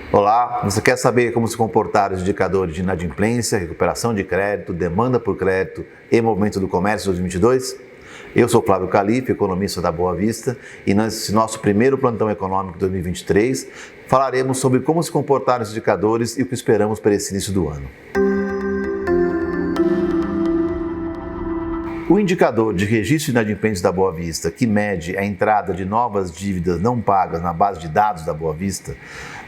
Olá, você quer saber como se comportar os indicadores de inadimplência, recuperação de crédito, demanda por crédito e movimento do comércio 2022? Eu sou Flávio Calife, economista da Boa Vista, e nesse nosso primeiro plantão econômico 2023 falaremos sobre como se comportar os indicadores e o que esperamos para esse início do ano. O indicador de registro de inadimplentes da Boa Vista, que mede a entrada de novas dívidas não pagas na base de dados da Boa Vista,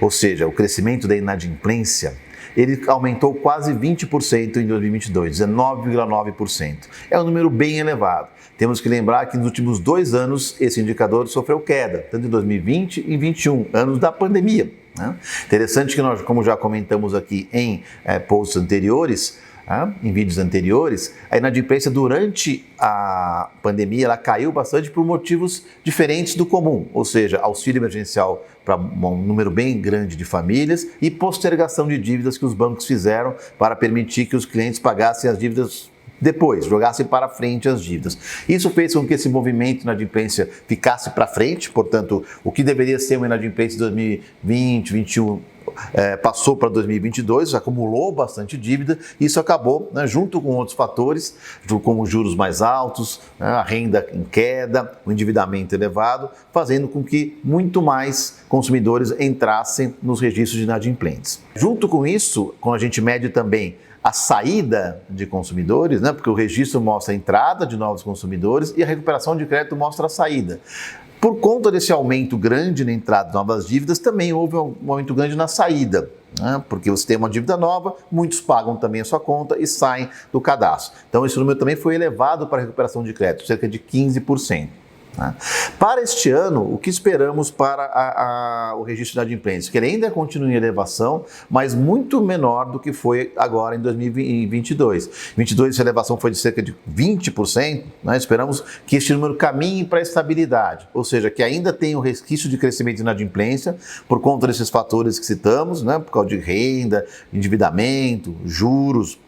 ou seja, o crescimento da inadimplência, ele aumentou quase 20% em 2022, 19,9%. É um número bem elevado. Temos que lembrar que nos últimos 2 anos esse indicador sofreu queda, tanto em 2020 e 2021, anos da pandemia. Interessante que nós, como já comentamos aqui em posts anteriores, em vídeos anteriores, a inadimplência durante a pandemia ela caiu bastante por motivos diferentes do comum, ou seja, auxílio emergencial para um número bem grande de famílias e postergação de dívidas que os bancos fizeram para permitir que os clientes pagassem as dívidas depois, jogassem para frente as dívidas. Isso fez com que esse movimento de inadimplência ficasse para frente, portanto, o que deveria ser uma inadimplência de 2020, 2021, passou para 2022, acumulou bastante dívida, e isso acabou, junto com outros fatores, como os juros mais altos, a renda em queda, o endividamento elevado, fazendo com que muito mais consumidores entrassem nos registros de inadimplentes. Junto com isso, quando a gente mede também a saída de consumidores, porque o registro mostra a entrada de novos consumidores e a recuperação de crédito mostra a saída. Por conta desse aumento grande na entrada de novas dívidas, também houve um aumento grande na saída, porque você tem uma dívida nova, muitos pagam também a sua conta e saem do cadastro. Então esse número também foi elevado para a recuperação de crédito, cerca de 15%. Para este ano, o que esperamos para o registro de inadimplência? Que ele ainda continue em elevação, mas muito menor do que foi agora em 2022. Em 2022 essa elevação foi de cerca de 20%, esperamos que este número caminhe para a estabilidade, ou seja, que ainda tenha o resquício de crescimento de inadimplência por conta desses fatores que citamos, por causa de renda, endividamento, juros,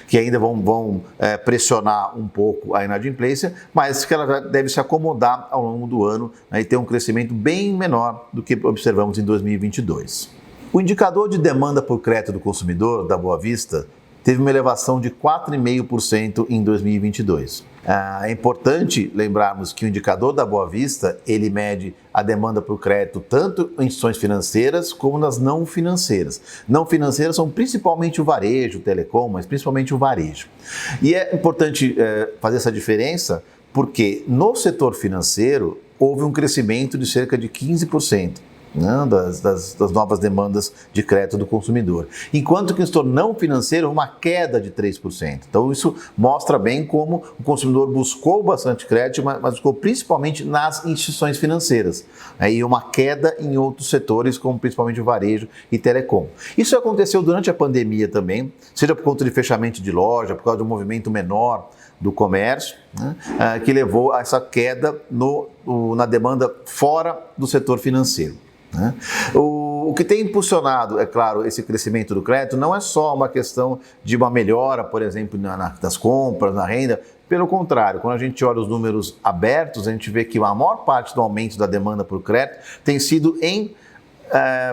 que ainda vão pressionar um pouco a inadimplência, mas que ela deve se acomodar ao longo do ano e ter um crescimento bem menor do que observamos em 2022. O indicador de demanda por crédito do consumidor da Boa Vista teve uma elevação de 4,5% em 2022. É importante lembrarmos que o indicador da Boa Vista, ele mede a demanda por crédito tanto em instituições financeiras como nas não financeiras. Não financeiras são principalmente o varejo, o telecom, mas principalmente o varejo. E é importante fazer essa diferença porque no setor financeiro houve um crescimento de cerca de 15%. Das novas demandas de crédito do consumidor. Enquanto que no setor não financeiro, uma queda de 3%. Então isso mostra bem como o consumidor buscou bastante crédito, mas buscou principalmente nas instituições financeiras. E uma queda em outros setores, como principalmente o varejo e telecom. Isso aconteceu durante a pandemia também, seja por conta de fechamento de loja, por causa de um movimento menor do comércio, que levou a essa queda na demanda fora do setor financeiro. O que tem impulsionado, é claro, esse crescimento do crédito não é só uma questão de uma melhora, por exemplo, das compras, na renda. Pelo contrário, quando a gente olha os números abertos, a gente vê que a maior parte do aumento da demanda por crédito tem sido em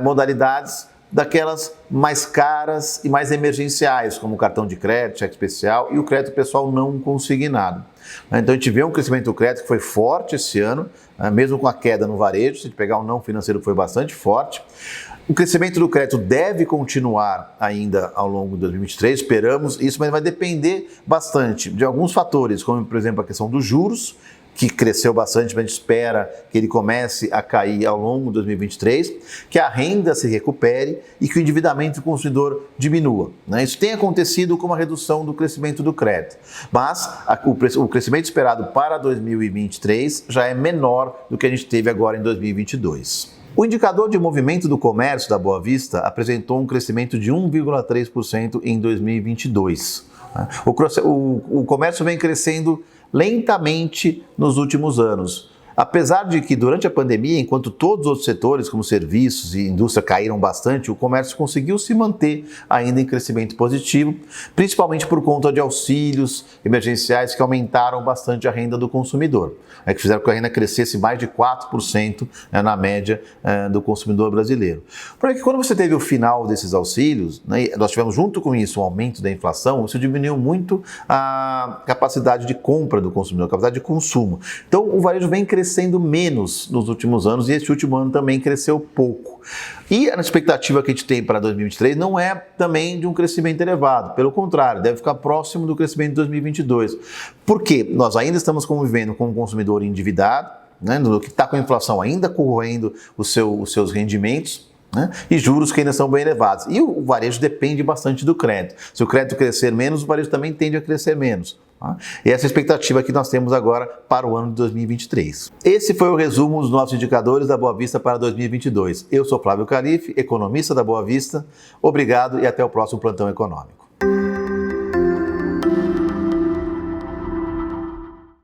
modalidades daquelas mais caras e mais emergenciais, como o cartão de crédito, cheque especial e o crédito pessoal não consignado. Então a gente vê um crescimento do crédito que foi forte esse ano, mesmo com a queda no varejo, se a gente pegar o não financeiro foi bastante forte. O crescimento do crédito deve continuar ainda ao longo de 2023, esperamos isso, mas vai depender bastante de alguns fatores, como por exemplo a questão dos juros, que cresceu bastante, mas a gente espera que ele comece a cair ao longo de 2023, que a renda se recupere e que o endividamento do consumidor diminua. Isso tem acontecido com uma redução do crescimento do crédito, mas o crescimento esperado para 2023 já é menor do que a gente teve agora em 2022. O indicador de movimento do comércio da Boa Vista apresentou um crescimento de 1,3% em 2022. O comércio vem crescendo lentamente nos últimos anos. Apesar de que durante a pandemia, enquanto todos os outros setores, como serviços e indústria, caíram bastante, o comércio conseguiu se manter ainda em crescimento positivo, principalmente por conta de auxílios emergenciais que aumentaram bastante a renda do consumidor, que fizeram com que a renda crescesse mais de 4% na média do consumidor brasileiro. Porque quando você teve o final desses auxílios, nós tivemos junto com isso o aumento da inflação, isso diminuiu muito a capacidade de compra do consumidor, a capacidade de consumo. Então o varejo vem crescendo menos nos últimos anos e este último ano também cresceu pouco. E a expectativa que a gente tem para 2023 não é também de um crescimento elevado, pelo contrário, deve ficar próximo do crescimento de 2022. Por quê? Nós ainda estamos convivendo com um consumidor endividado, no que está com a inflação ainda corroendo os seus rendimentos, e juros que ainda são bem elevados. E o varejo depende bastante do crédito. Se o crédito crescer menos, o varejo também tende a crescer menos. E essa é a expectativa que nós temos agora para o ano de 2023. Esse foi o resumo dos nossos indicadores da Boa Vista para 2022. Eu sou Flávio Calife, economista da Boa Vista. Obrigado e até o próximo Plantão Econômico.